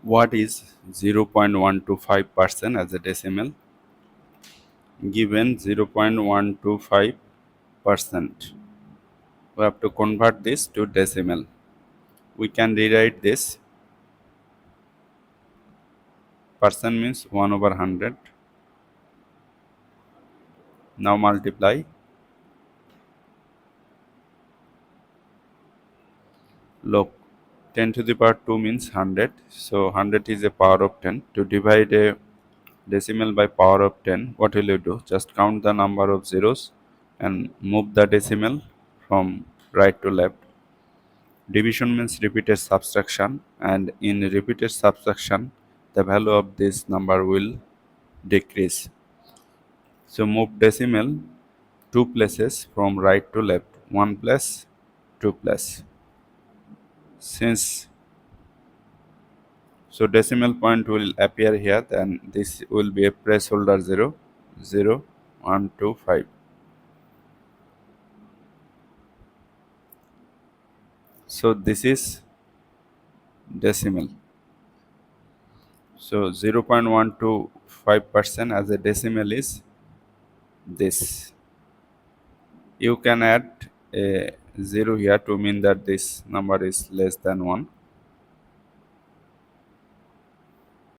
What is 0.125% as a decimal? Given 0.125%, we have to convert this to decimal. We can rewrite this. Percent means 1 over 100. Now multiply. Look, 10 to the power 2 means 100. So 100 is a power of 10. To divide a decimal by power of 10, what will you do? Just count the number of zeros and move the decimal from right to left. Division means repeated subtraction, and in repeated subtraction the value of this number will decrease. So move decimal two places from right to left, one place, two place. Since so decimal point will appear here, then this will be a placeholder 0, 0, 1, 2, 5. So this is decimal. So 0.125% as a decimal is this. You can add a 0 here to mean that this number is less than 1.